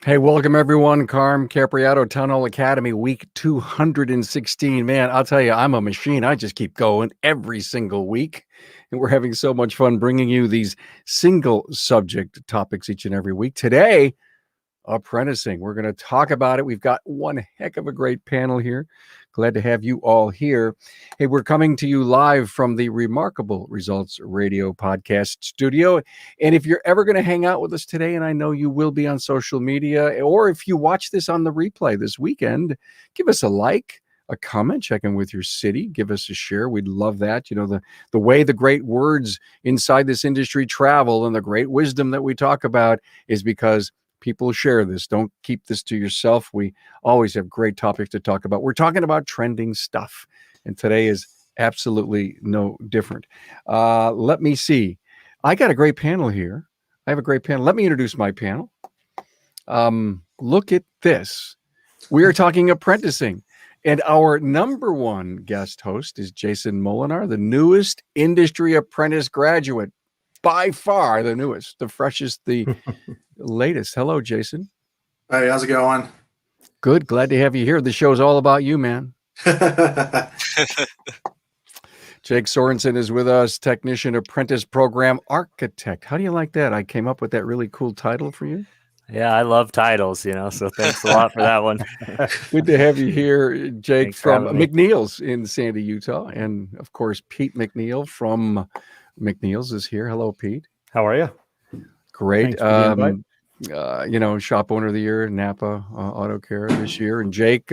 Hey, welcome everyone. Carm Capriato, Town Hall Academy, week 216. Man, I'll tell you, I'm a machine. I just keep going every single week. And we're having so much fun bringing you these single subject topics each and every week. Today, apprenticing. We're going to talk about it. We've got one heck of a great panel here. Glad to have you all here. Hey, we're coming to you live from the Remarkable Results Radio podcast studio. And if you're ever going to hang out with us today, and I know you will be on social media, or if you watch this on the replay this weekend, give us a like, a comment, check in with your city, give us a share. We'd love that. You know, the way the great words inside this industry travel and the great wisdom that we talk about is because people share this. Don't keep this to yourself. We always have great topics to talk about. We're talking about trending stuff, and today is absolutely no different. Let me see. I got a great panel here. I have a great panel. Let me introduce my panel. Look at this. We are talking apprenticing, and our number one guest host is Jason Molinar, the newest industry apprentice graduate. By far the newest, the freshest, the latest. Hello, Jason. Hey, how's it going? Good. Glad to have you here. The show's all about you, man. Jake Sorensen is with us, technician, apprentice program architect. How do you like that? I came up with that really cool title for you. Yeah, I love titles, so thanks a lot for that one. Good to have you here, Jake, Thanks from for having me. McNeil's in Sandy, Utah. And, of course, Pete McNeil from McNeil's is here. Hello, Pete. How are you? Great. Thanks for the invite. Shop owner of the year, Napa Auto Care this year, and Jake,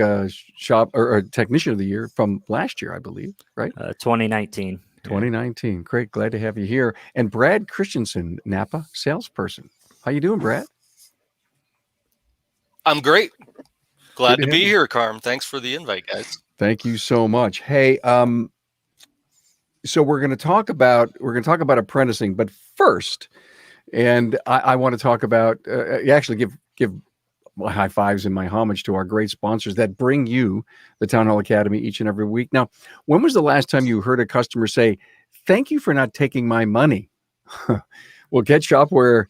shop or technician of the year from last year, I believe, right? 2019. 2019. Great. Glad to have you here. And Brad Christensen, Napa salesperson. How you doing, Brad? I'm great. Glad Good to to be have you. here, Carm. Thanks for the invite, guys. Thank you so much. Hey, so we're going to talk about apprenticing, but first, and I want to talk about actually give my high fives and my homage to our great sponsors that bring you the Town Hall Academy each and every week. Now, when was the last time you heard a customer say, "Thank you for not taking my money"? Well, Get Shopware,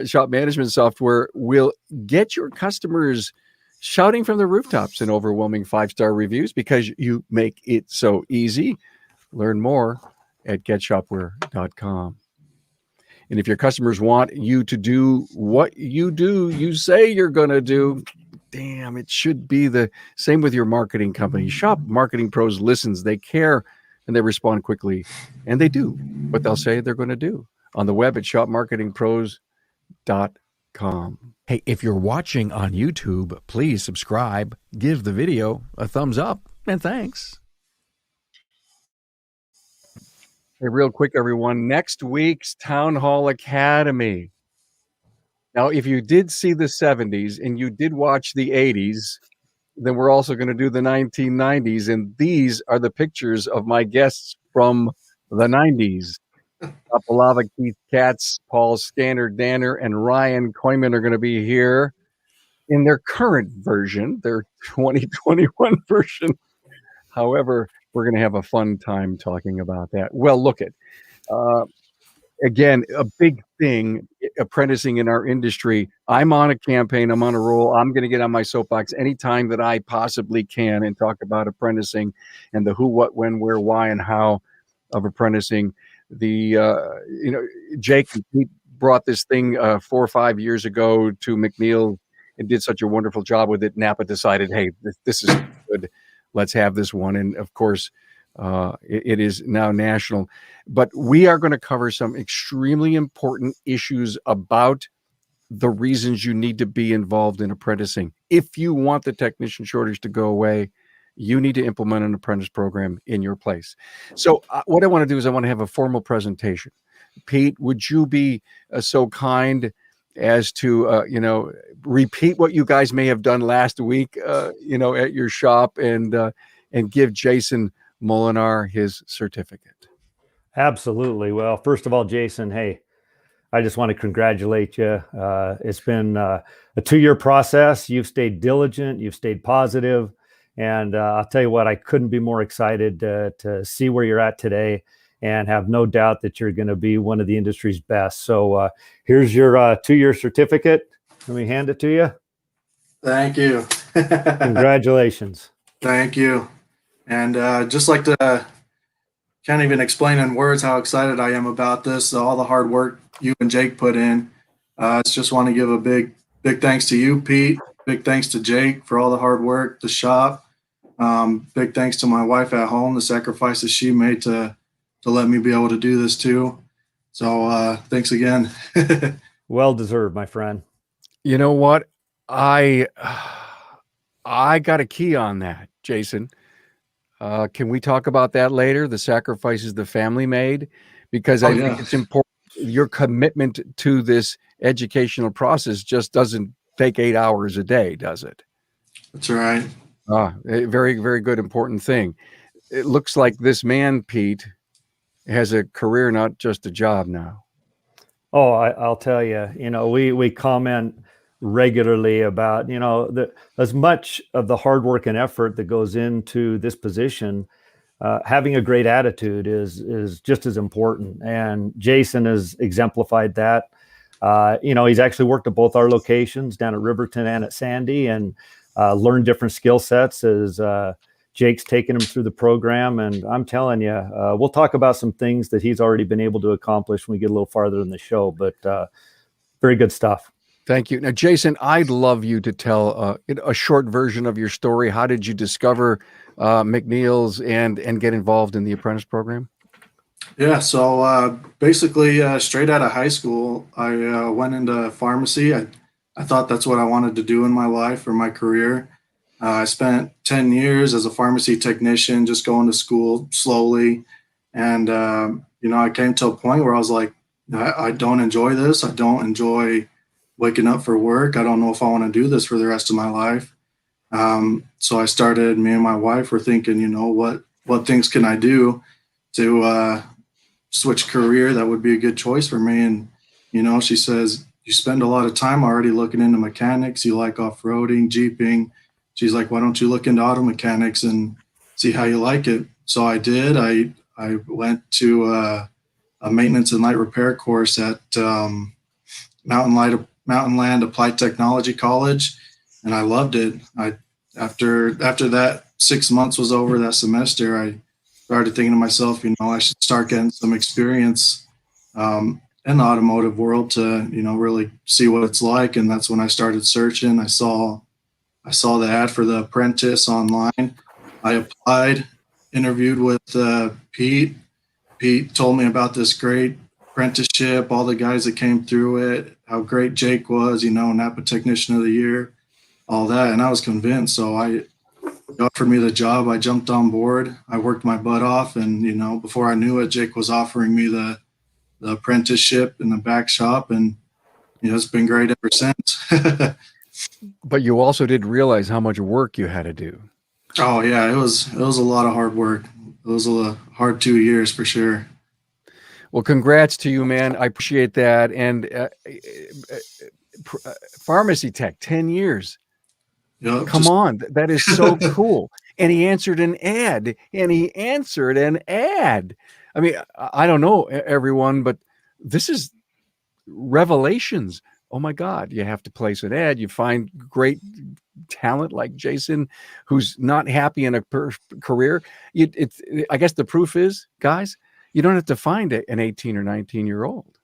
shop management software will get your customers shouting from the rooftops in overwhelming 5-star reviews because you make it so easy. Learn more at getshopware.com. And if your customers want you to do what you say you're going to do, damn, it should be the same with your marketing company. Shop Marketing Pros listens, they care, and they respond quickly. And they do what they'll say they're going to do on the web at shopmarketingpros.com. Hey, if you're watching on YouTube, please subscribe, give the video a thumbs up, and thanks. Hey, real quick, everyone, next week's Town Hall Academy. Now, if you did see the 70s and you did watch the 80s, then we're also going to do the 1990s. And these are the pictures of my guests from the 90s. Apalava, Keith Katz, Paul Danner, and Ryan Koyman are going to be here in their current version, their 2021 version. However, we're going to have a fun time talking about that. Well, look at, again, a big thing, apprenticing in our industry. I'm on a campaign. I'm on a roll. I'm going to get on my soapbox anytime that I possibly can and talk about apprenticing and the who, what, when, where, why, and how of apprenticing. Jake and Pete brought this thing 4 or 5 years ago to McNeil and did such a wonderful job with it. Napa decided, hey, this is good. Let's have this one. And of course, it is now national. But we are going to cover some extremely important issues about the reasons you need to be involved in apprenticing. If you want the technician shortage to go away, you need to implement an apprentice program in your place. So what I want to do is I want to have a formal presentation. Pete, would you be so kind as to, repeat what you guys may have done last week, at your shop and give Jason Molinar his certificate? Absolutely. Well, first of all, Jason, hey, I just want to congratulate you. It's been a 2-year process. You've stayed diligent. You've stayed positive. And I'll tell you what, I couldn't be more excited to see where you're at today and have no doubt that you're going to be one of the industry's best. So here's your 2-year certificate. Let me hand it to you. Thank you. Congratulations. Thank you. And just like to, can't even explain in words how excited I am about this, all the hard work you and Jake put in. Just want to give a big thanks to you, Pete. Big thanks to Jake for all the hard work, the shop. Big thanks to my wife at home, the sacrifices she made to let me be able to do this too. So thanks again. Well deserved, my friend. You know what? I got a key on that, Jason. Can we talk about that later? The sacrifices the family made, because I think it's important. Your commitment to this educational process just doesn't take 8 hours a day, does it? That's right. A very, very good, important thing. It looks like this man, Pete, has a career, not just a job now. Oh, I'll tell you, we comment regularly about, as much of the hard work and effort that goes into this position, having a great attitude is just as important. And Jason has exemplified that. He's actually worked at both our locations down at Riverton and at Sandy, and learned different skill sets as Jake's taken him through the program. And I'm telling you, we'll talk about some things that he's already been able to accomplish when we get a little farther in the show, but very good stuff. Thank you. Now, Jason, I'd love you to tell a short version of your story. How did you discover McNeil's and get involved in the apprentice program? Yeah, so basically, straight out of high school, I went into pharmacy. I thought that's what I wanted to do in my life or my career. I spent 10 years as a pharmacy technician, just going to school slowly. And, I came to a point where I was like, I don't enjoy this. I don't enjoy waking up for work. I don't know if I want to do this for the rest of my life. So I started, me and my wife were thinking, what things can I do to switch career that would be a good choice for me. And, she says, you spend a lot of time already looking into mechanics. You like off-roading, jeeping. She's like, why don't you look into auto mechanics and see how you like it? So I did. I went to a maintenance and light repair course at Mountain Land Applied Technology College, and I loved it. After that 6 months was over, that semester, I started thinking to myself, I should start getting some experience in the automotive world to, really see what it's like. And that's when I started searching. I saw the ad for the Apprentice online. I applied, interviewed with Pete. Pete told me about this great apprenticeship, all the guys that came through it, how great Jake was, Napa Technician of the Year, all that. And I was convinced. So he offered me the job. I jumped on board. I worked my butt off. And, before I knew it, Jake was offering me the apprenticeship in the back shop. And, it's been great ever since. But you also did realize how much work you had to do. Oh yeah, it was a lot of hard work. It was a hard 2 years for sure. Well, congrats to you, man. I appreciate that. And pharmacy tech, 10 years. Yep, Come on. That is so cool. And he answered an ad. I mean, I don't know everyone, but this is revelations. Oh my God, you have to place an ad. You find great talent like Jason, who's not happy in a career. I guess the proof is, guys, you don't have to find an 18 or 19-year-old.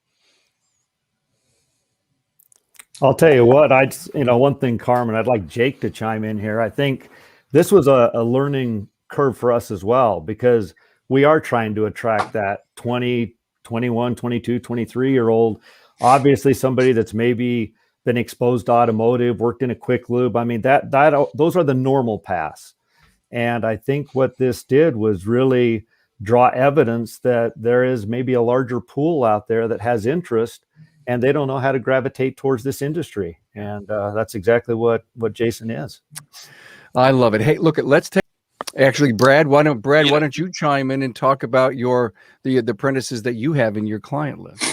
I'll tell you what, one thing, Carmen, I'd like Jake to chime in here. I think this was a learning curve for us as well, because we are trying to attract that 20, 21, 22, 23-year-old. Obviously, somebody that's maybe been exposed to automotive, worked in a quick lube. I mean, those are the normal paths. And I think what this did was really draw evidence that there is maybe a larger pool out there that has interest, and they don't know how to gravitate towards this industry. And that's exactly what Jason is. I love it. Hey, look, let's take. Actually, Brad, why don't you chime in and talk about the apprentices that you have in your client list?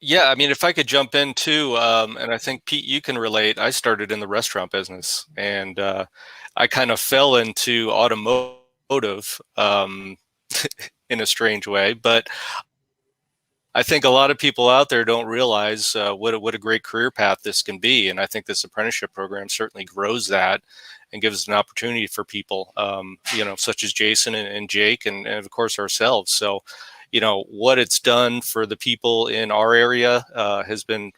Yeah, I mean, if I could jump in too, and I think Pete, you can relate. I started in the restaurant business, and I kind of fell into automotive in a strange way. But I think a lot of people out there don't realize what a great career path this can be, and I think this apprenticeship program certainly grows that and gives an opportunity for people, such as Jason and Jake, and of course ourselves. So, what it's done for the people in our area has been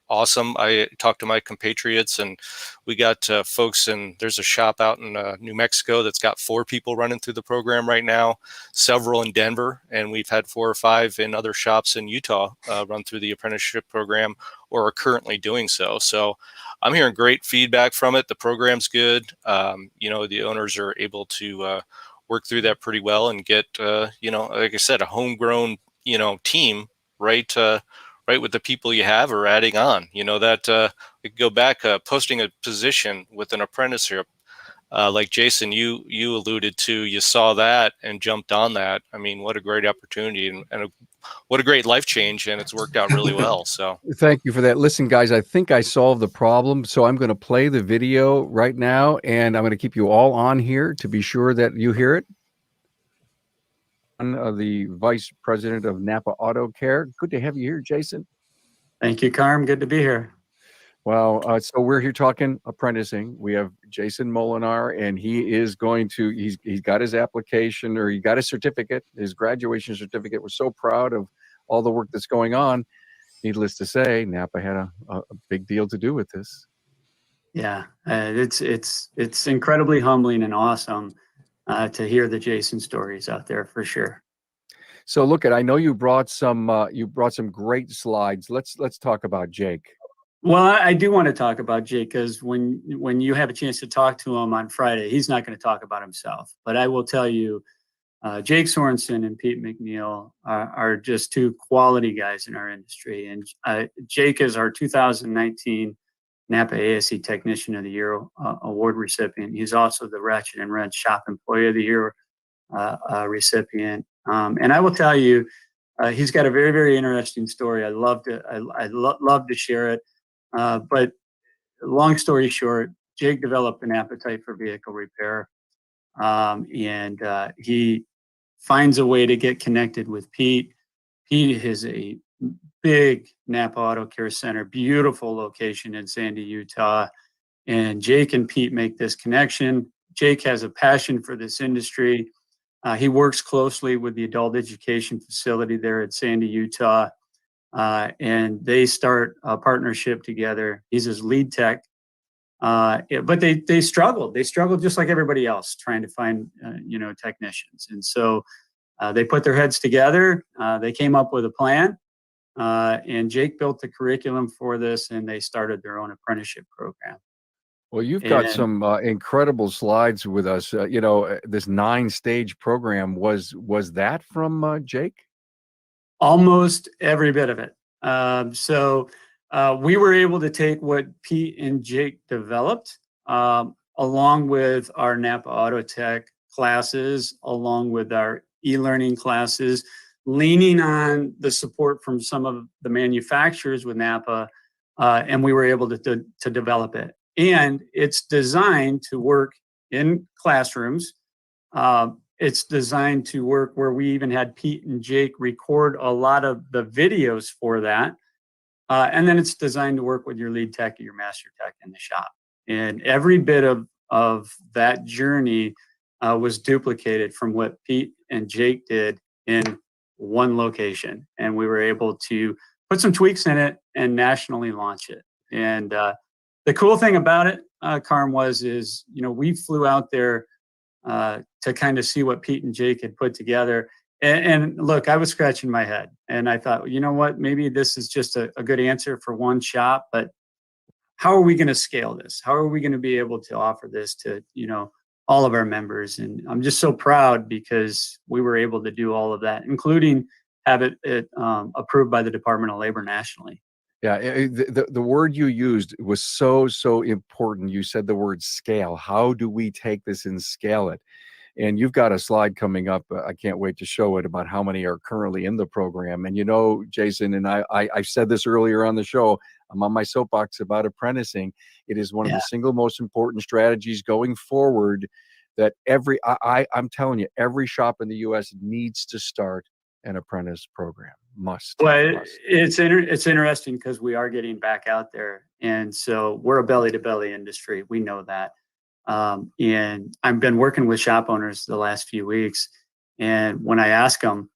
awesome. I talked to my compatriots, and we got folks, and there's a shop out in New Mexico that's got 4 people running through the program right now, several in Denver, and we've had 4 or 5 in other shops in Utah run through the apprenticeship program or are currently doing so. So I'm hearing great feedback from it. The program's good. The owners are able to work through that pretty well and get, like I said, a homegrown, team right right with the people you have or adding on, that we could go back posting a position with an apprenticeship like Jason, you alluded to. You saw that and jumped on that. I mean, what a great opportunity and what a great life change, and it's worked out really well. So Thank you for that. Listen, guys, I think I solved the problem. So I'm going to play the video right now, and I'm going to keep you all on here to be sure that you hear it. The Vice President of Napa Auto Care. Good to have you here, Jason. Thank you, Carm. Good to be here. Well, so we're here talking apprenticing. We have Jason Molinar, and he's got his application, or he got his certificate, his graduation certificate. We're so proud of all the work that's going on. Needless to say, Napa had a big deal to do with this. Yeah, it's incredibly humbling and awesome to hear the Jason stories out there for sure. So I know you brought some great slides. Let's talk about Jake. Well, I do want to talk about Jake, because when you have a chance to talk to him on Friday, he's not going to talk about himself. But I will tell you, Jake Sorensen and Pete McNeil are just 2 quality guys in our industry. And Jake is our 2019 Napa ASE Technician of the Year award recipient. He's also the Ratchet and Wrench Shop Employee of the Year recipient. And I will tell you, he's got a very, very interesting story. I'd love to share it. But long story short, Jake developed an appetite for vehicle repair, and he finds a way to get connected with Pete. Pete is a big Napa Auto Care Center, beautiful location in Sandy, Utah. And Jake and Pete make this connection. Jake has a passion for this industry. He works closely with the adult education facility there at Sandy, Utah. And they start a partnership together. He's his lead tech, but they struggled. They struggled just like everybody else trying to find, technicians. And so they put their heads together. They came up with a plan, and Jake built the curriculum for this, and they started their own apprenticeship program. Well, you've got some incredible slides with us. This 9-stage program was that from Jake? Almost every bit of it. So we were able to take what Pete and Jake developed, along with our Napa Auto Tech classes, along with our e-learning classes, leaning on the support from some of the manufacturers with Napa, and we were able to develop it. And it's designed to work in classrooms. It's designed to work where we even had Pete and Jake record a lot of the videos for that. And then it's designed to work with your lead tech or your master tech in the shop. And every bit of that journey was duplicated from what Pete and Jake did in one location. And we were able to put some tweaks in it and nationally launch it. And the cool thing about it, Carm, is we flew out there to kind of see what Pete and Jake had put together. And look, I was scratching my head, and I thought, you know what, maybe this is just a good answer for one shop, but how are we going to scale this? How are we going to be able to offer this to, all of our members? And I'm just so proud because we were able to do all of that, including have it approved by the Department of Labor nationally. Yeah, the word you used was so important. You said the word scale. How do we take this and scale it? And you've got a slide coming up. I can't wait to show it, about how many are currently in the program. And Jason, and I said this earlier on the show, I'm on my soapbox about apprenticing. It is one of the single most important strategies going forward that I'm telling you, every shop in the U.S. needs to start an apprentice program. Must. Well, must. it's interesting because we are getting back out there, and so we're a belly to belly industry. We know that, and I've been working with shop owners the last few weeks, and when I ask them,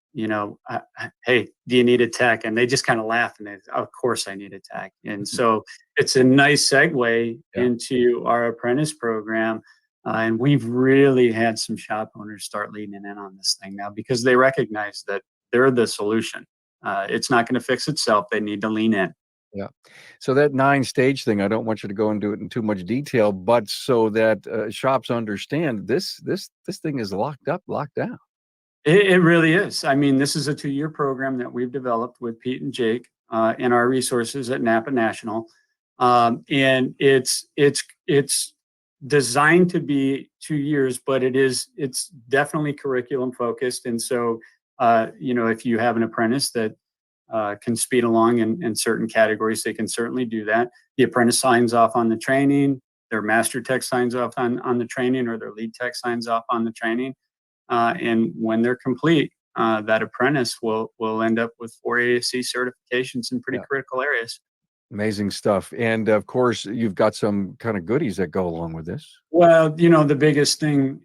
hey, do you need a tech? And they just kind of laugh and they, of course I need a tech. And so it's a nice segue into our apprentice program. And we've really had some shop owners start leaning in on this thing now because they recognize that they're the solution. It's not going to fix itself. They need to lean in. Yeah. So that 9-stage thing, I don't want you to go into it in too much detail, but so that shops understand this thing is locked down. It really is. I mean, this is a 2-year program that we've developed with Pete and Jake and our resources at Napa National. And it's designed to be 2 years, but it's definitely curriculum focused. And so, if you have an apprentice that can speed along in certain categories, they can certainly do that. The apprentice signs off on the training, their master tech signs off on the training, or their lead tech signs off on the training. And when they're complete, that apprentice will end up with 4 ASC certifications in pretty critical areas. Amazing stuff. And of course, you've got some kind of goodies that go along with this. Well, the biggest thing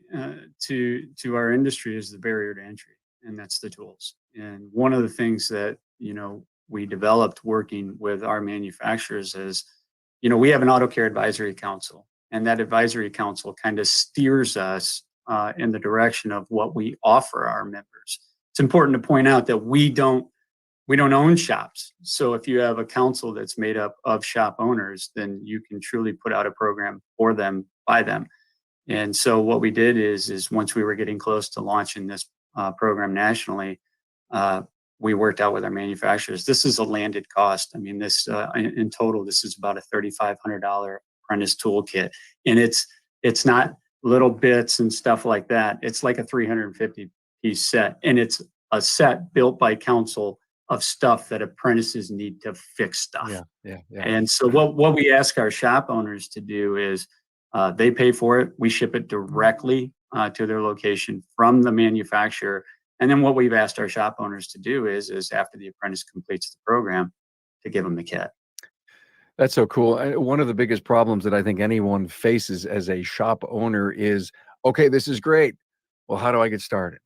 to our industry is the barrier to entry, and that's the tools. And one of the things that, we developed working with our manufacturers is, we have an auto care advisory council, and that advisory council kind of steers us in the direction of what we offer our members. It's important to point out that we don't own shops. So if you have a council that's made up of shop owners, then you can truly put out a program for them, by them. And so what we did is once we were getting close to launching this program nationally, we worked out with our manufacturers. This is a landed cost. I mean, this in total, this is about a $3,500 Apprentice Tool Kit, and it's not little bits and stuff like that. It's like a 350-piece set, and it's a set built by council of stuff that apprentices need to fix stuff. Yeah. And so what we ask our shop owners to do is they pay for it. We ship it directly to their location from the manufacturer. And then what we've asked our shop owners to do is after the apprentice completes the program, to give them the kit. That's so cool. One of the biggest problems that I think anyone faces as a shop owner is, okay, this is great. Well, how do I get started?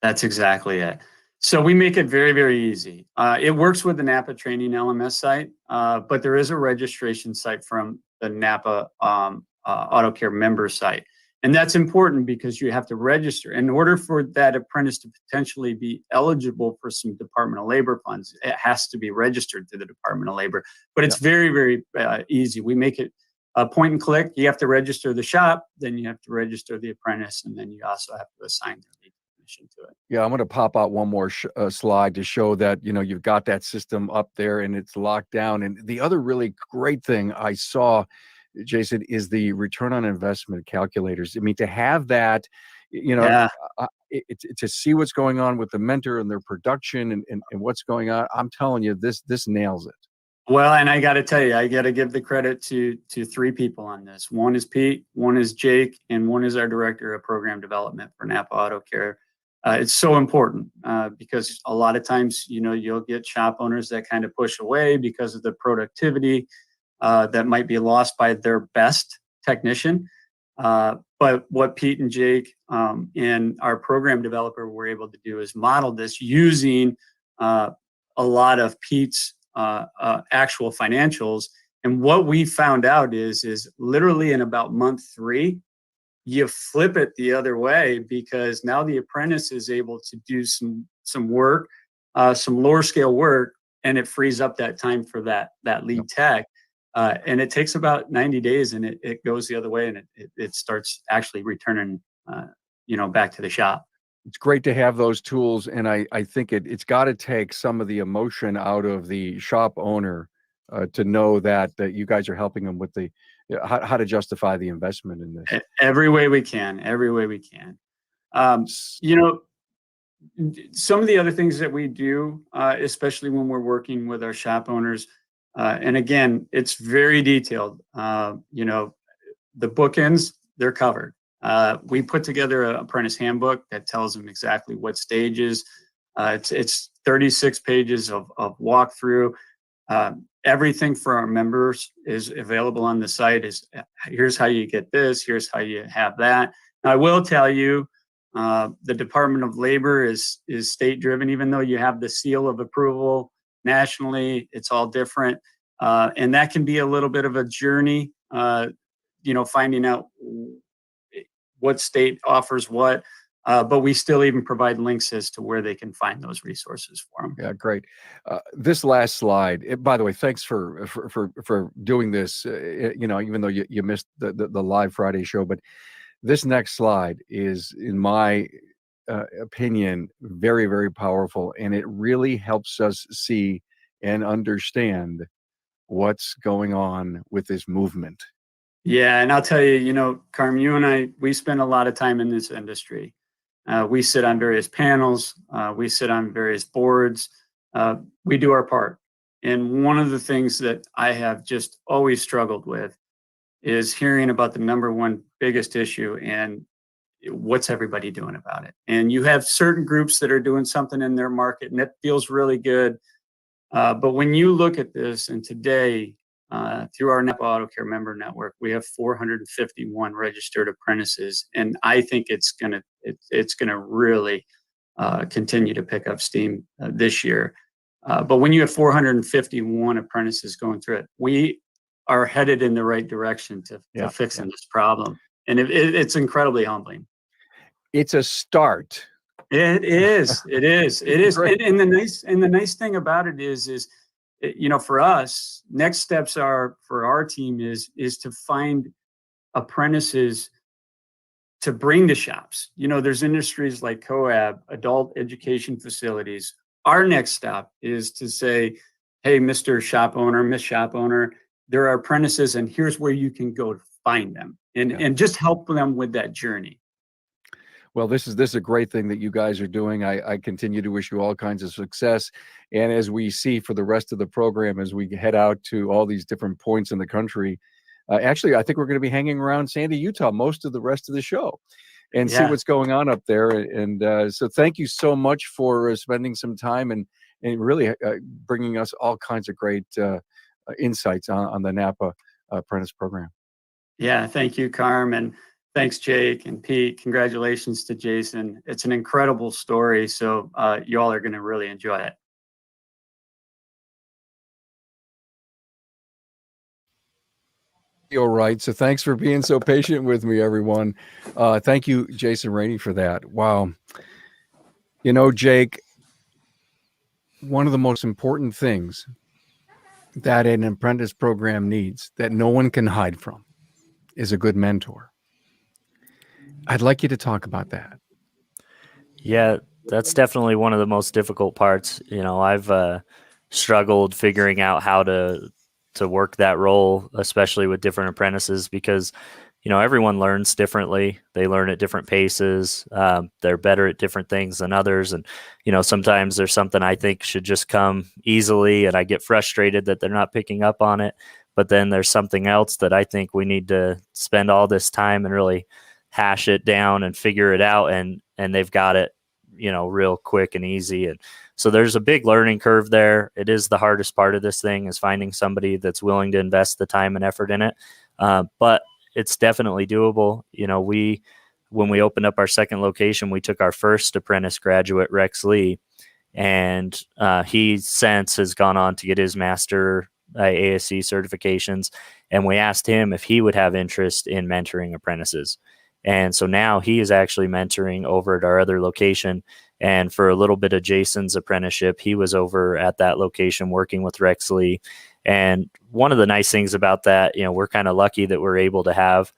That's exactly it. So we make it very, very easy. It works with the Napa Training LMS site, but there is a registration site from the Napa Auto Care member site. And that's important because you have to register. In order for that apprentice to potentially be eligible for some Department of Labor funds, it has to be registered to the Department of Labor. But it's very, very easy. We make it a point and click. You have to register the shop, then you have to register the apprentice, and then you also have to assign their lead technician to it. Yeah, I'm going to pop out one more slide to show that, you've got that system up there and it's locked down. And the other really great thing I saw, Jason, is the return on investment calculators. I mean, to have that, to see what's going on with the mentor and their production and what's going on, I'm telling you, this nails it. Well, and I got to tell you, I got to give the credit to 3 people on this. One is Pete, one is Jake, and one is our director of program development for Napa Auto Care. It's so important because a lot of times, you'll get shop owners that kind of push away because of the productivity that might be lost by their best technician. But what Pete and Jake and our program developer were able to do is model this using a lot of Pete's actual financials. And what we found out is literally in about month 3, you flip it the other way, because now the apprentice is able to do some work, some lower scale work, and it frees up that time for that lead tech. And it takes about 90 days, and it goes the other way, and it starts actually returning, back to the shop. It's great to have those tools, and I think it's got to take some of the emotion out of the shop owner to know that you guys are helping them with the how to justify the investment in this. Every way we can. Some of the other things that we do, especially when we're working with our shop owners, and again, it's very detailed. The bookends, they're covered. We put together an Apprentice Handbook that tells them exactly what stages It's 36 pages of walkthrough. Everything for our members is available on the site. Here's how you get this. Here's how you have that. Now, I will tell you, the Department of Labor is state driven. Even though you have the seal of approval nationally, it's all different, and that can be a little bit of a journey. Finding out what state offers what. But we still even provide links as to where they can find those resources for them. Yeah, great. This last slide, by the way, thanks for doing this. Even though you missed the live Friday show, but this next slide is, in my opinion, very, very powerful, and it really helps us see and understand what's going on with this movement. Yeah, and I'll tell you, Carm, you and I, we spend a lot of time in this industry. We sit on various panels. We sit on various boards. We do our part. And one of the things that I have just always struggled with is hearing about the number one biggest issue and what's everybody doing about it. And you have certain groups that are doing something in their market, and it feels really good. But when you look at this, and today, through our Napa Auto Care member network, we have 451 registered apprentices, and I think it's gonna really continue to pick up steam this year. But when you have 451 apprentices going through it, we are headed in the right direction to fixing this problem, and it's incredibly humbling. It's a start. It is. It is. And the nice thing about it is for us, next steps are for our team is to find apprentices to bring to shops. There's industries like COAB, adult education facilities. Our next stop is to say, hey, Mr. Shop Owner, Miss Shop Owner, there are apprentices, and here's where you can go to find them, and just help them with that journey. Well, this is a great thing that you guys are doing. I continue to wish you all kinds of success. And as we see for the rest of the program, as we head out to all these different points in the country, actually, I think we're going to be hanging around Sandy, Utah, most of the rest of the show, and see what's going on up there. And so thank you so much for spending some time and really bringing us all kinds of great insights on the Napa Apprentice program. Yeah, thank you, Carm. And thanks, Jake and Pete. Congratulations to Jason. It's an incredible story. So you all are going to really enjoy it. All right. So thanks for being so patient with me, everyone. Thank you, Jason Rainey, for that. Wow. Jake, one of the most important things that an apprentice program needs, that no one can hide from, is a good mentor. I'd like you to talk about that. Yeah, that's definitely one of the most difficult parts. I've struggled figuring out how to work that role, especially with different apprentices, because, everyone learns differently. They learn at different paces. They're better at different things than others. And, sometimes there's something I think should just come easily, and I get frustrated that they're not picking up on it. But then there's something else that I think we need to spend all this time and really hash it down and figure it out. And they've got it, real quick and easy. And so there's a big learning curve there. It is the hardest part of this thing, is finding somebody that's willing to invest the time and effort in it. But it's definitely doable. When we opened up our second location, we took our first apprentice graduate, Rex Lee, and he since has gone on to get his master ASC certifications. And we asked him if he would have interest in mentoring apprentices. And so now he is actually mentoring over at our other location. And for a little bit of Jason's apprenticeship, he was over at that location working with Rex Lee. And one of the nice things about that, we're kind of lucky that we're able to have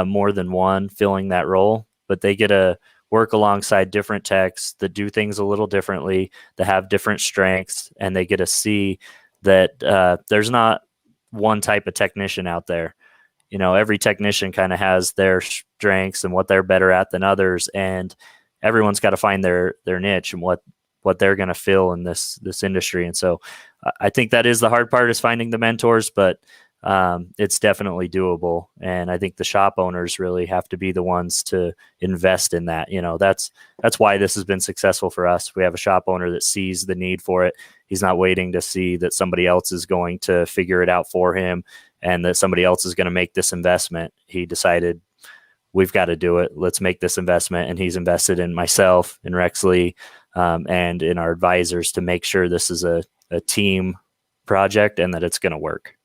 more than one filling that role, but they get to work alongside different techs that do things a little differently, that have different strengths, and they get to see that there's not one type of technician out there. Every technician kind of has their strengths and what they're better at than others, and everyone's got to find their niche and what they're going to fill in this industry. And so I think that is the hard part, is finding the mentors, but it's definitely doable. And I think the shop owners really have to be the ones to invest in that. That's why this has been successful for us. We have a shop owner that sees the need for it. He's not waiting to see that somebody else is going to figure it out for him and that somebody else is going to make this investment. He decided, we've got to do it. Let's make this investment. And he's invested in myself, in Rexley, and in our advisors to make sure this is a team project and that it's going to work.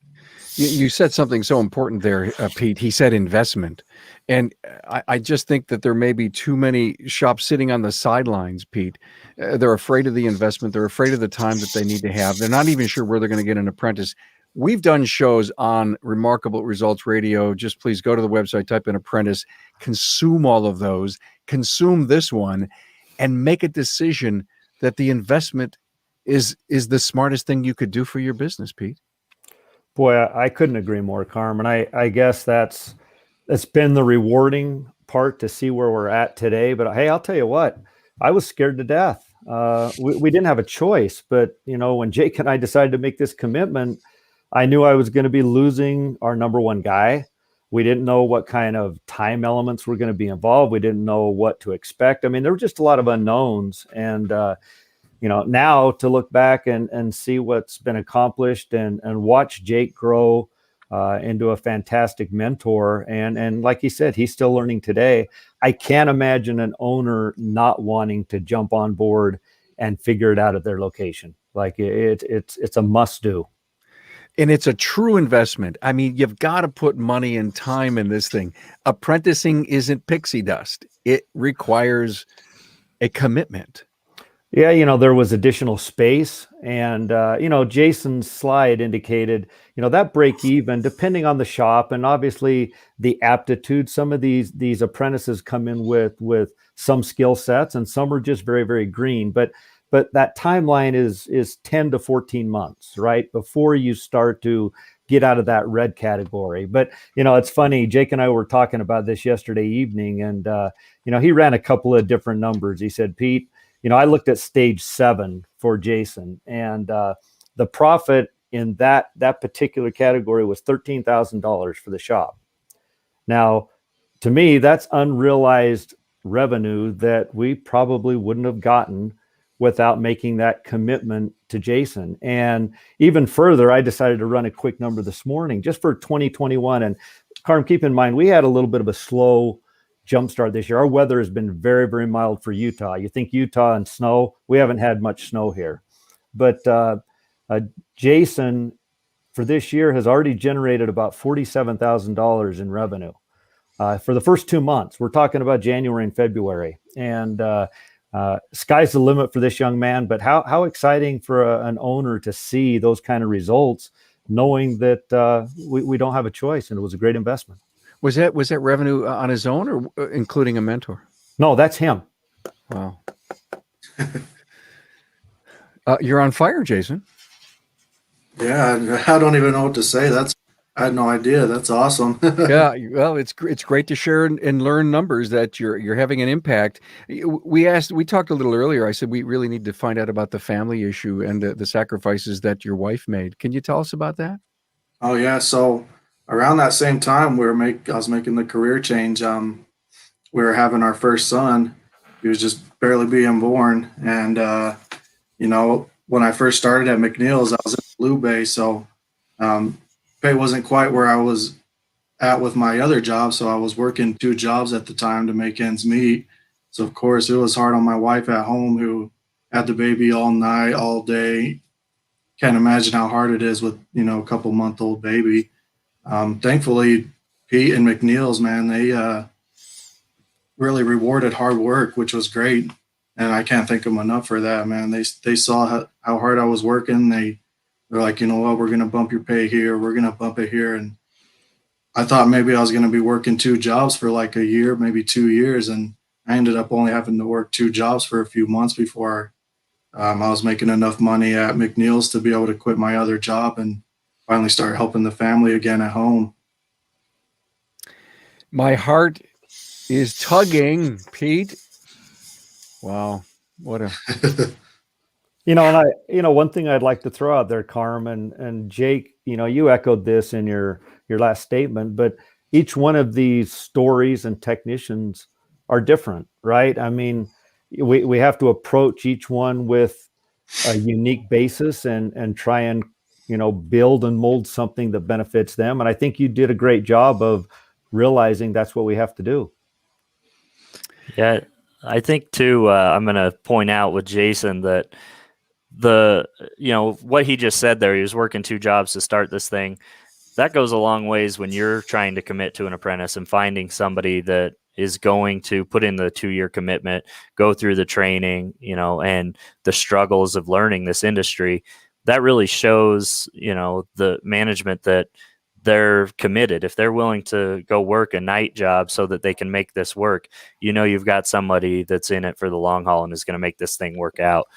You said something so important there, Pete. He said investment. And I just think that there may be too many shops sitting on the sidelines, Pete. They're afraid of the investment. They're afraid of the time that they need to have. They're not even sure where they're going to get an apprentice. We've done shows on Remarkable Results Radio. Just please go to the website, type in apprentice, consume all of those, consume this one, and make a decision that the investment is the smartest thing you could do for your business, Pete. Boy, I couldn't agree more, Carmen. I guess that's been the rewarding part to see where we're at today. But hey, I'll tell you what, I was scared to death. We didn't have a choice. But, when Jake and I decided to make this commitment, I knew I was going to be losing our number one guy. We didn't know what kind of time elements were going to be involved. We didn't know what to expect. I mean, there were just a lot of unknowns. And, now to look back and see what's been accomplished and watch Jake grow into a fantastic mentor. And like he said, he's still learning today. I can't imagine an owner not wanting to jump on board and figure it out at their location. Like it's a must do. And it's a true investment. I mean, you've got to put money and time in this thing. Apprenticing isn't pixie dust. It requires a commitment. Yeah, there was additional space. And, Jason's slide indicated, that break even, depending on the shop and obviously the aptitude, some of these apprentices come in with some skill sets and some are just very, very green. But that timeline is 10 to 14 months, right? Before you start to get out of that red category. But, it's funny, Jake and I were talking about this yesterday evening and, he ran a couple of different numbers. He said, Pete, I looked at stage 7 for Jason and the profit in that particular category was $13,000 for the shop. Now, to me, that's unrealized revenue that we probably wouldn't have gotten without making that commitment to Jason. And even further, I decided to run a quick number this morning just for 2021. And Carm, keep in mind, we had a little bit of a slow jumpstart this year. Our weather has been very, very mild for Utah. You think Utah and snow, we haven't had much snow here. But Jason, for this year, has already generated about $47,000 in revenue. For the first 2 months, we're talking about January and February. And sky's the limit for this young man, but how exciting for an owner to see those kind of results, knowing that we don't have a choice, and it was a great investment. Was that revenue on his own or including a mentor? No, that's him. Wow. You're on fire, Jason. Yeah, I don't even know what to say. I had no idea. That's awesome. Yeah, well, it's great to share and learn numbers that you're having an impact. We talked a little earlier. I said we really need to find out about the family issue and the sacrifices that your wife made. Can you tell us about that? Oh yeah, so around that same time I was making the career change. We were having our first son. He was just barely being born, and when I first started at McNeil's, I was in Blue Bay, so pay wasn't quite where I was at with my other job. So I was working 2 jobs at the time to make ends meet. So of course it was hard on my wife at home, who had the baby all night, all day. Can't imagine how hard it is with a couple month old baby. Thankfully, Pete and McNeil's, man, they really rewarded hard work, which was great. And I can't thank them enough for that, man. They saw how hard I was working. They're like, you know what, we're going to bump your pay here. We're going to bump it here. And I thought maybe I was going to be working 2 jobs for like a year, maybe 2 years. And I ended up only having to work 2 jobs for a few months before I was making enough money at McNeil's to be able to quit my other job and finally start helping the family again at home. My heart is tugging, Pete. Wow. What a One thing I'd like to throw out there, Carm and Jake, you echoed this in your last statement, but each one of these stories and technicians are different, right? I mean, we have to approach each one with a unique basis and try and build and mold something that benefits them. And I think you did a great job of realizing that's what we have to do. Yeah, I think too, I'm going to point out with Jason that what he just said there, he was working 2 jobs to start this thing. That goes a long ways when you're trying to commit to an apprentice and finding somebody that is going to put in the 2-year commitment, go through the training, and the struggles of learning this industry. That really shows, the management that they're committed. If they're willing to go work a night job so that they can make this work, you've got somebody that's in it for the long haul and is going to make this thing work out.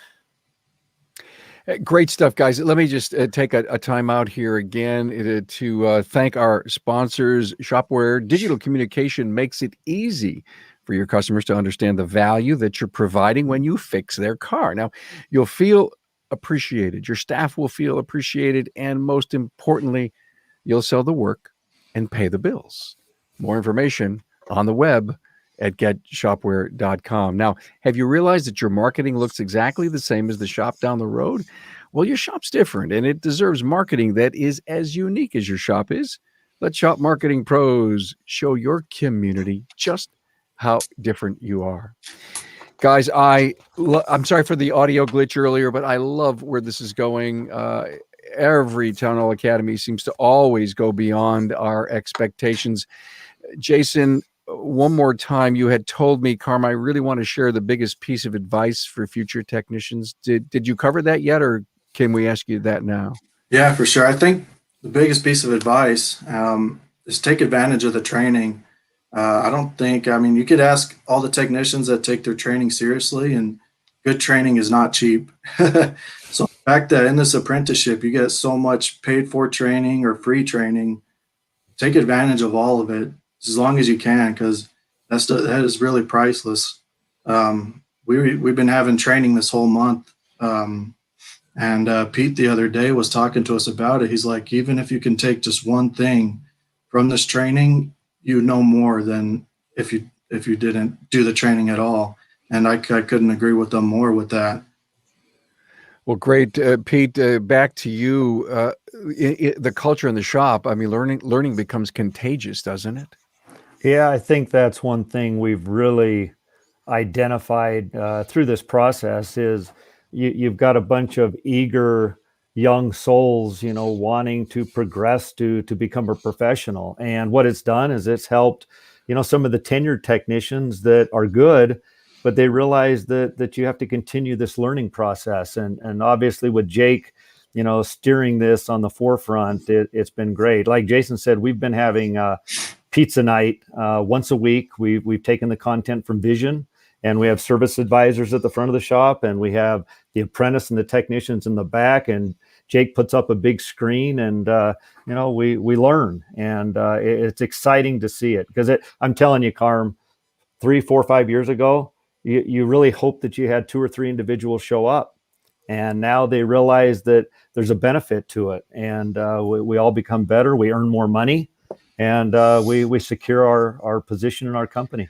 Great stuff, guys. Let me just take a time out here again to thank our sponsors. Shopware Digital Communication makes it easy for your customers to understand the value that you're providing when you fix their car. Now, you'll feel appreciated. Your staff will feel appreciated. And most importantly, you'll sell the work and pay the bills. More information on the web at getshopware.com. Now, have you realized that your marketing looks exactly the same as the shop down the road? Well, your shop's different, and it deserves marketing that is as unique as your shop is. Let Shop Marketing Pros show your community just how different you are. Guys, I'm sorry for the audio glitch earlier, but I love where this is going. Every Town Hall Academy seems to always go beyond our expectations. Jason, one more time, you had told me, Carm, I really want to share the biggest piece of advice for future technicians. Did you cover that yet, or can we ask you that now? Yeah, for sure. I think the biggest piece of advice is take advantage of the training. I mean, you could ask all the technicians that take their training seriously, and good training is not cheap. So the fact that in this apprenticeship, you get so much paid for training or free training, take advantage of all of it as long as you can, because that is really priceless. We've been having training this whole month. And Pete the other day was talking to us about it. He's like, even if you can take just one thing from this training, you know more than if you didn't do the training at all. And I couldn't agree with them more with that. Well, great. Pete, back to you. The culture in the shop, I mean, learning becomes contagious, doesn't it? Yeah, I think that's one thing we've really identified through this process is you've got a bunch of eager young souls, wanting to progress to become a professional. And what it's done is it's helped, some of the tenured technicians that are good, but they realize that you have to continue this learning process. And obviously with Jake, steering this on the forefront, it's been great. Like Jason said, we've been having pizza night once a week. We've taken the content from Vision, and we have service advisors at the front of the shop, and we have the apprentice and the technicians in the back, and Jake puts up a big screen, and we learn, and it's exciting to see it, because I'm telling you, Carm, 3, 4, 5 years ago, you really hope that you had 2 or 3 individuals show up, and now they realize that there's a benefit to it, and we all become better, we earn more money, and we secure our position in our company.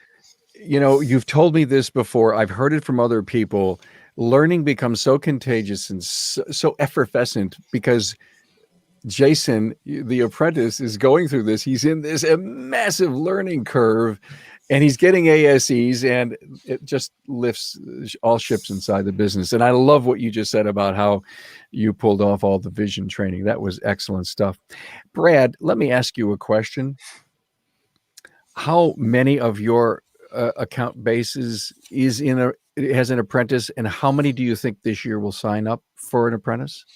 You've told me this before. I've heard it from other people. Learning becomes so contagious and so effervescent because Jason, the apprentice, is going through this. He's in this massive learning curve, and he's getting ASEs, and it just lifts all ships inside the business. And I love what you just said about how you pulled off all the Vision training. That was excellent stuff. Brad, let me ask you a question. How many of your account bases has an apprentice, and how many do you think this year will sign up for an apprentice?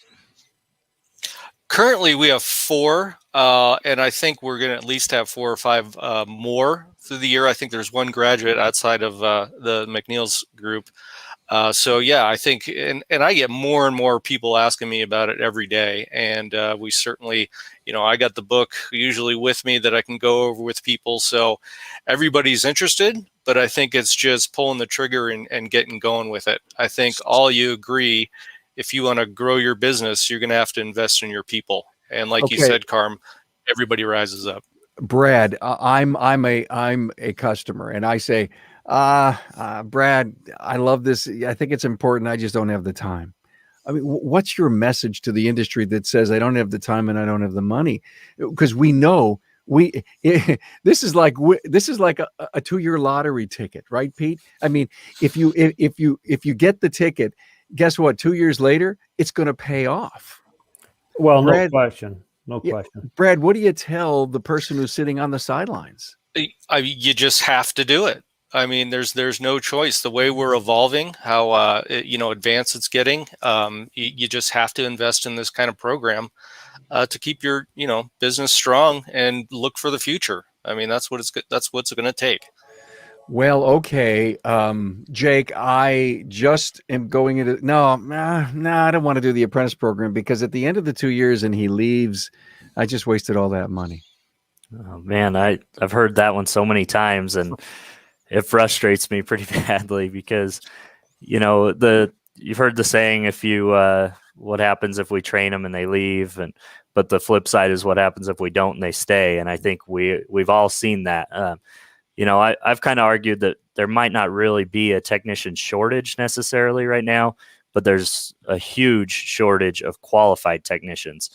Currently, we have 4, and I think we're going to at least have 4 or 5 more through the year. I think there's 1 graduate outside of the McNeil's group. So yeah, I think, and I get more and more people asking me about it every day. And we certainly, I got the book usually with me that I can go over with people. So everybody's interested, but I think it's just pulling the trigger and getting going with it. I think all you agree if you want to grow your business, you're going to have to invest in your people. And like you Okay. said, Carm, everybody rises up. Brad, I'm a customer, and I say, Brad, I love this. I think it's important. I just don't have the time. I mean, what's your message to the industry that says I don't have the time and I don't have the money? Because we know this is like a 2-year lottery ticket, right, Pete? I mean, if you get the ticket, guess what? 2 years later, it's going to pay off. Well, Brad, no question. No Yeah, question. Brad, what do you tell the person who's sitting on the sidelines? You just have to do it. I mean, there's no choice. The way we're evolving, how advanced it's getting, you just have to invest in this kind of program to keep your business strong and look for the future. I mean, that's what's going to take. Well, okay, Jake, I just am going into I don't want to do the apprentice program because at the end of the 2 years and he leaves, I just wasted all that money. Oh, man, I've heard that one so many times, and it frustrates me pretty badly because, you've heard the saying, if you, what happens if we train them and they leave, but the flip side is what happens if we don't and they stay. And I think we've all seen that. I've kind of argued that there might not really be a technician shortage necessarily right now, but there's a huge shortage of qualified technicians.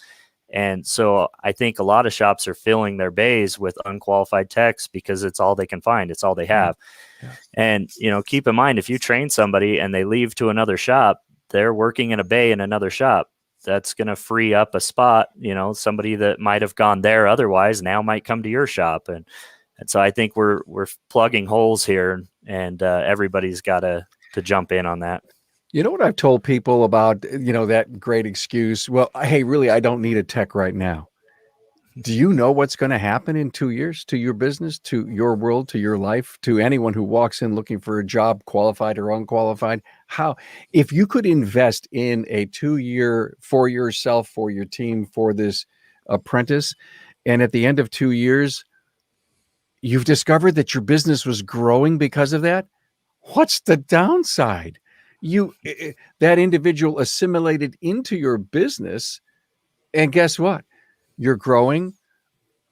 And so I think a lot of shops are filling their bays with unqualified techs because it's all they can find. It's all they have. Yeah. And, keep in mind, if you train somebody and they leave to another shop, they're working in a bay in another shop. That's going to free up a spot. Somebody that might have gone there otherwise now might come to your shop. And so I think we're plugging holes here, and everybody's got to jump in on that. You know what I've told people about, that great excuse? Well, hey, really, I don't need a tech right now. Do you know what's going to happen in 2 years to your business, to your world, to your life, to anyone who walks in looking for a job, qualified or unqualified? If you could invest in a 2-year for yourself, for your team, for this apprentice, and at the end of 2 years, you've discovered that your business was growing because of that, what's the downside? That individual assimilated into your business, and guess what? You're growing.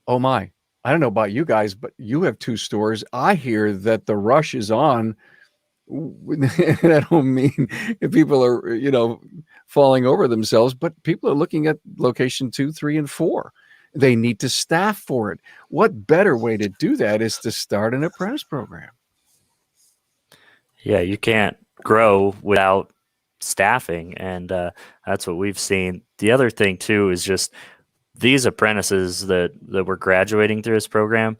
Oh my, I don't know about you guys, but you have 2 stores. I hear that the rush is on. And I don't mean if people are, falling over themselves, but people are looking at location 2, 3, and 4. They need to staff for it. What better way to do that is to start an apprentice program? Yeah, you can't grow without staffing, and that's what we've seen. The other thing too is just these apprentices that we're graduating through this program,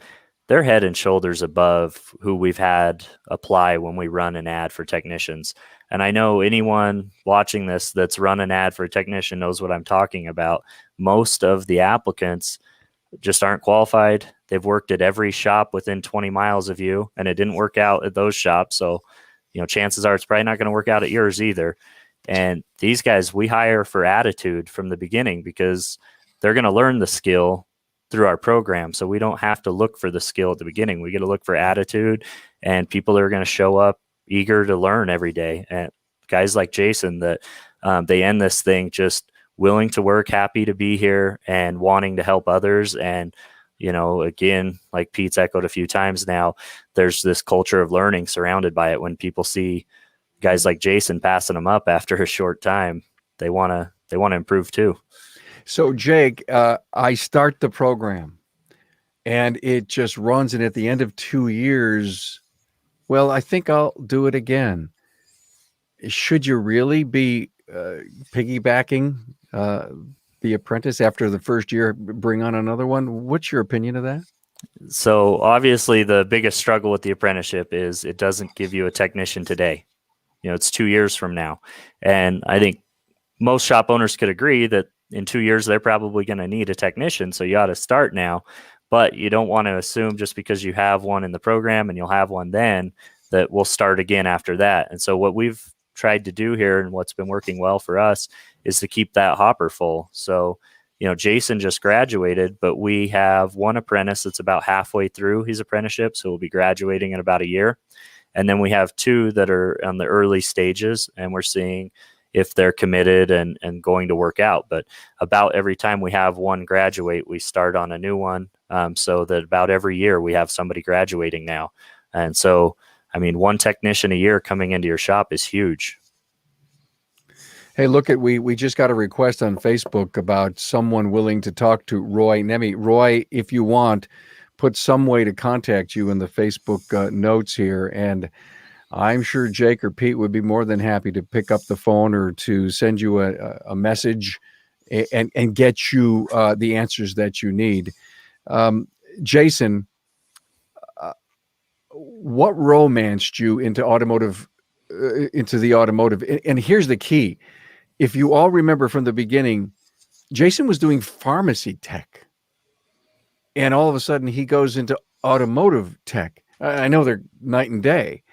they're head and shoulders above who we've had apply when we run an ad for technicians. And I know anyone watching this that's run an ad for a technician knows what I'm talking about. Most of the applicants just aren't qualified. They've worked at every shop within 20 miles of you, and it didn't work out at those shops. So, chances are it's probably not going to work out at yours either. And these guys, we hire for attitude from the beginning because they're going to learn the skill through our program. So we don't have to look for the skill at the beginning. We get to look for attitude and people that are going to show up eager to learn every day. And guys like Jason that they end this thing just willing to work, happy to be here, and wanting to help others. And, again, like Pete's echoed a few times now, there's this culture of learning surrounded by it. When people see guys like Jason passing them up after a short time, they want to improve too. So Jake, I start the program and it just runs. And at the end of 2 years, well, I think I'll do it again. Should you really be piggybacking the apprentice after the first year, bring on another one? What's your opinion of that? So obviously the biggest struggle with the apprenticeship is it doesn't give you a technician today. It's 2 years from now. And I think most shop owners could agree that in 2 years, they're probably going to need a technician. So you ought to start now, but you don't want to assume just because you have one in the program and you'll have one then that we'll start again after that. And so what we've tried to do here and what's been working well for us is to keep that hopper full. So, Jason just graduated, but we have one apprentice that's about halfway through his apprenticeship. So we'll be graduating in about a year. And then we have 2 that are on the early stages, and we're seeing if they're committed and going to work out. But about every time we have one graduate, we start on a new one. So that about every year we have somebody graduating now. And so, I mean, one technician a year coming into your shop is huge. Hey, look at we just got a request on Facebook about someone willing to talk to Roy Nemi. Roy, if you want, put some way to contact you in the Facebook notes here, and I'm sure Jake or Pete would be more than happy to pick up the phone or to send you a message and get you the answers that you need. Jason, what romanced you into the automotive? And here's the key. If you all remember from the beginning, Jason was doing pharmacy tech. And all of a sudden he goes into automotive tech. I know they're night and day.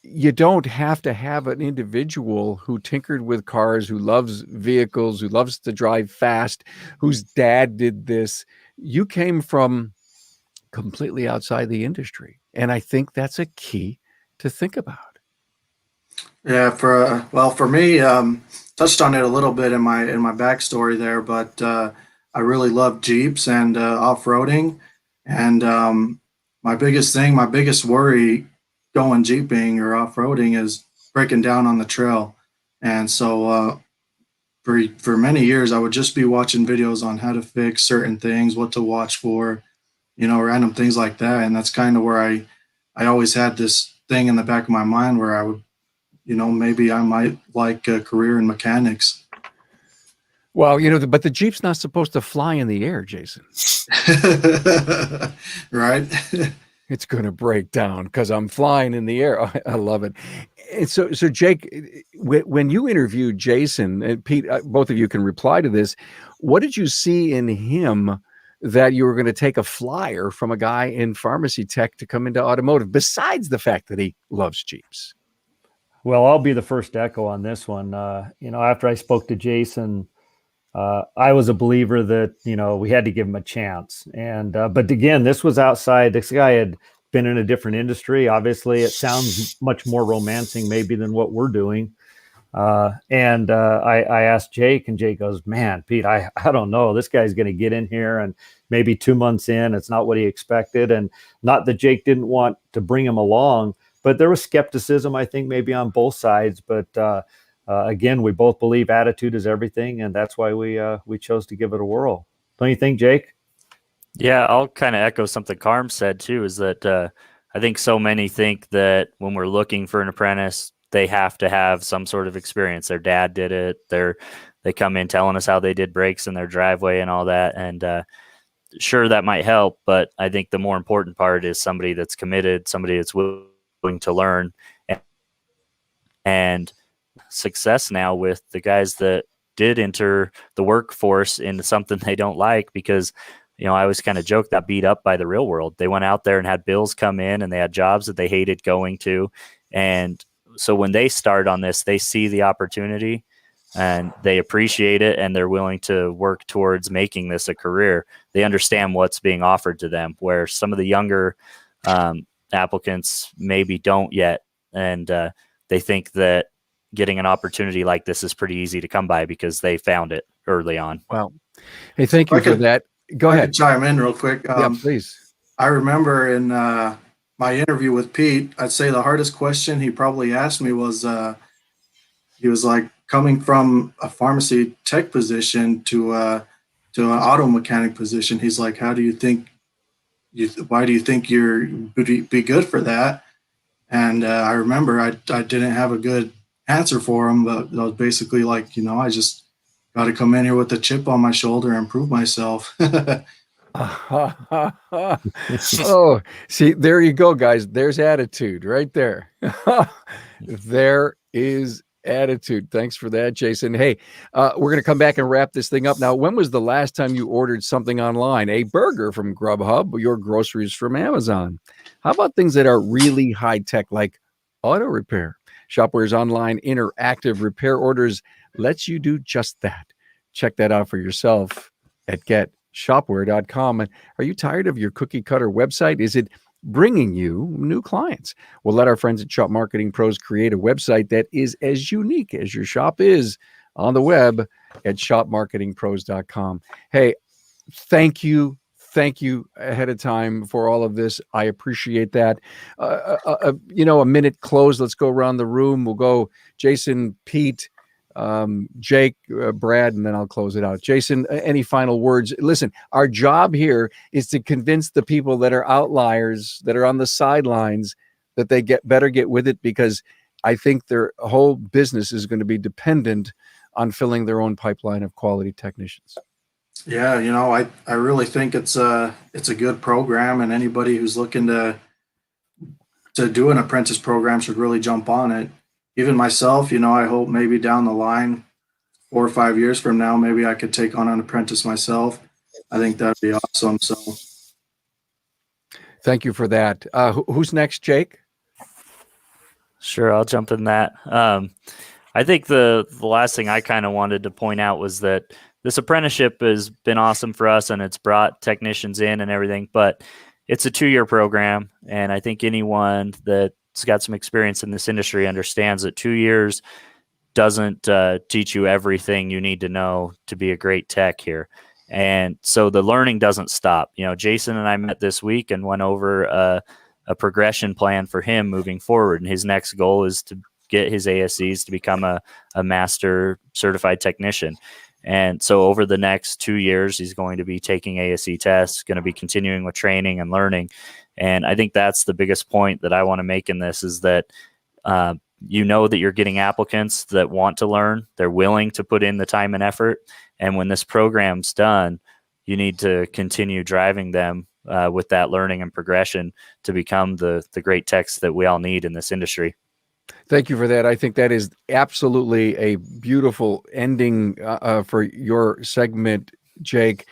You don't have to have an individual who tinkered with cars, who loves vehicles, who loves to drive fast, whose dad did this. You came from completely outside the industry. And I think that's a key to think about. Yeah, for me, touched on it a little bit in my backstory there, but I really love Jeeps and off-roading. And my biggest worry going Jeeping or off-roading is breaking down on the trail. And so for many years, I would just be watching videos on how to fix certain things, what to watch for, random things like that. And that's kind of where I always had this thing in the back of my mind where I would, maybe I might like a career in mechanics. Well, but the Jeep's not supposed to fly in the air, Jason. Right? It's going to break down because I'm flying in the air. I love it. And so Jake, when you interviewed Jason, and Pete, both of you can reply to this, what did you see in him that you were going to take a flyer from a guy in pharmacy tech to come into automotive, besides the fact that he loves Jeeps? Well, I'll be the first to echo on this one. After I spoke to Jason, I was a believer that, we had to give him a chance. And, but again, this was outside. This guy had been in a different industry. Obviously, it sounds much more romancing maybe than what we're doing. I asked Jake, and Jake goes, man, Pete, I don't know. This guy's going to get in here, and maybe 2 months in, it's not what he expected. And not that Jake didn't want to bring him along, but there was skepticism, I think, maybe on both sides. But again, we both believe attitude is everything, and that's why we chose to give it a whirl. Don't you think, Jake? Yeah, I'll kind of echo something Carm said too, is that I think so many think that when we're looking for an apprentice, they have to have some sort of experience. Their dad did it. They come in telling us how they did brakes in their driveway and all that. And sure, that might help, but I think the more important part is somebody that's committed, somebody that's willing to learn. And success now with the guys that did enter the workforce into something they don't like, because I always kind of joke that beat up by the real world. They went out there and had bills come in, and they had jobs that they hated going to. And so when they start on this, they see the opportunity and they appreciate it, and they're willing to work towards making this a career. They understand what's being offered to them, where some of the younger applicants maybe don't yet. And they think that getting an opportunity like this is pretty easy to come by because they found it early on. Well, hey, thank you for that. Go ahead. I could chime in real quick. Yeah, please. I remember in my interview with Pete, I'd say the hardest question he probably asked me was, he was like, coming from a pharmacy tech position to an auto mechanic position. He's like, why do you think you'd be good for that? And I remember I didn't have a good answer for him, but I was basically like, I just got to come in here with a chip on my shoulder and prove myself. Oh, see, there you go, guys. There's attitude right there. There is attitude. Thanks for that, Jason. Hey, we're going to come back and wrap this thing up. Now, when was the last time you ordered something online? A burger from Grubhub, your groceries from Amazon? How about things that are really high tech, like auto repair? Shopware's online interactive repair orders lets you do just that. Check that out for yourself at getshopware.com. And are you tired of your cookie cutter website? Is it bringing you new clients. We'll let our friends at Shop Marketing Pros create a website that is as unique as your shop is on the web at shopmarketingpros.com. Hey, thank you ahead of time for all of this. I appreciate that. A minute close. Let's go around the room. We'll go Jason, Pete, Jake, Brad, and then I'll close it out. Jason, any final words? Listen, our job here is to convince the people that are outliers, that are on the sidelines, that they get with it, because I think their whole business is going to be dependent on filling their own pipeline of quality technicians. Yeah, I really think it's a good program, and anybody who's looking to do an apprentice program should really jump on it. Even myself, I hope maybe down the line, 4 or 5 years from now, maybe I could take on an apprentice myself. I think that'd be awesome. So thank you for that. Who's next, Jake? Sure, I'll jump in that. I think the last thing I kind of wanted to point out was that this apprenticeship has been awesome for us, and it's brought technicians in and everything, but it's a 2-year program. And I think anyone that's got some experience in this industry understands that 2 years doesn't teach you everything you need to know to be a great tech here. And so the learning doesn't stop. Jason and I met this week and went over a progression plan for him moving forward. And his next goal is to get his ASCs to become a master certified technician. And so over the next 2 years, he's going to be taking ASC tests, going to be continuing with training and learning. And I think that's the biggest point that I want to make in this, is that that you're getting applicants that want to learn. They're willing to put in the time and effort. And when this program's done, you need to continue driving them with that learning and progression to become the great techs that we all need in this industry. Thank you for that. I think that is absolutely a beautiful ending for your segment, Jake.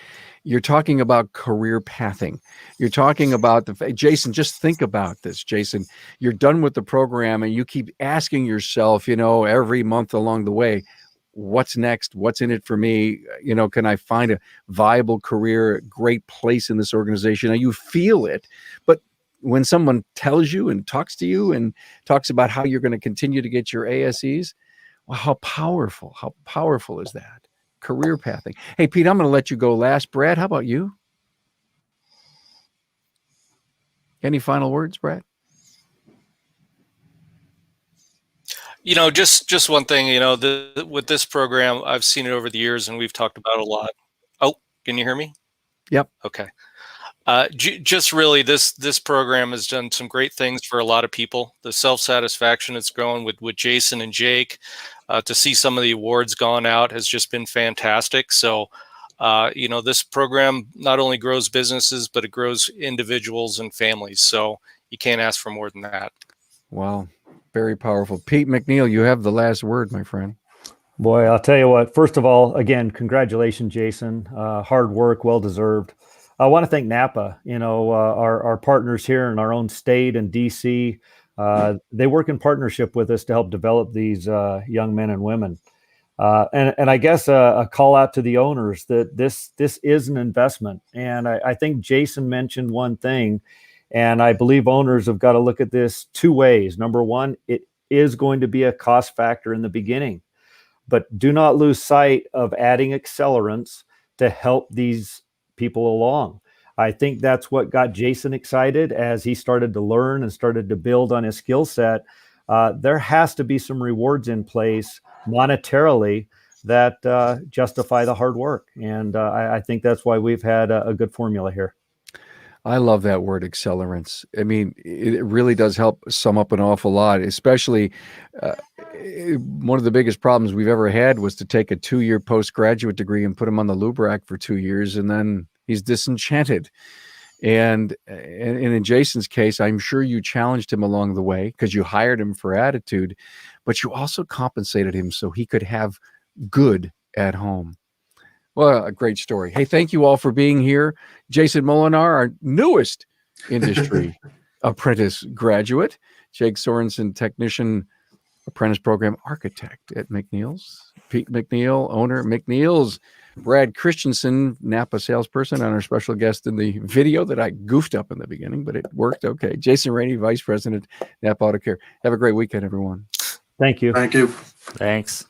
You're talking about career pathing. You're talking about Jason, just think about this, Jason. You're done with the program and you keep asking yourself, every month along the way, what's next? What's in it for me? Can I find a viable career, great place in this organization? Now you feel it, but when someone tells you and talks to you and talks about how you're going to continue to get your ASEs, well, how powerful is that? Career pathing. Hey, Pete, I'm going to let you go last. Brad, how about you? Any final words, Brad? Just one thing, with this program, I've seen it over the years and we've talked about it a lot. Oh, can you hear me? Yep. Okay. Just really, this program has done some great things for a lot of people. The self-satisfaction it's grown with Jason and Jake, to see some of the awards gone out has just been fantastic. So, this program not only grows businesses, but it grows individuals and families. So you can't ask for more than that. Wow. Very powerful. Pete McNeil, you have the last word, my friend. Boy, I'll tell you what, first of all, again, congratulations, Jason. Hard work, well-deserved. I want to thank Napa, our partners here in our own state and DC. They work in partnership with us to help develop these young men and women. And I guess a call out to the owners that this is an investment. And I think Jason mentioned one thing, and I believe owners have got to look at this 2 ways. Number one, it is going to be a cost factor in the beginning, but do not lose sight of adding accelerants to help these people along. I think that's what got Jason excited as he started to learn and started to build on his skill set. There has to be some rewards in place monetarily that justify the hard work. And I think that's why we've had a good formula here. I love that word, accelerants. I mean, it really does help sum up an awful lot, especially one of the biggest problems we've ever had was to take a 2-year postgraduate degree and put him on the lube rack for 2 years, and then he's disenchanted. And in Jason's case, I'm sure you challenged him along the way because you hired him for attitude, but you also compensated him so he could have good at home. Well, a great story. Hey, thank you all for being here. Jason Molinar, our newest industry apprentice graduate. Jake Sorensen, technician, apprentice program architect at McNeil's. Pete McNeil, owner McNeil's Brad Christensen, Napa salesperson, and our special guest in the video that I goofed up in the beginning, but it worked okay. Jason Rainey, Vice President, Napa Auto Care. Have a great weekend, everyone. Thank you. Thank you. Thanks.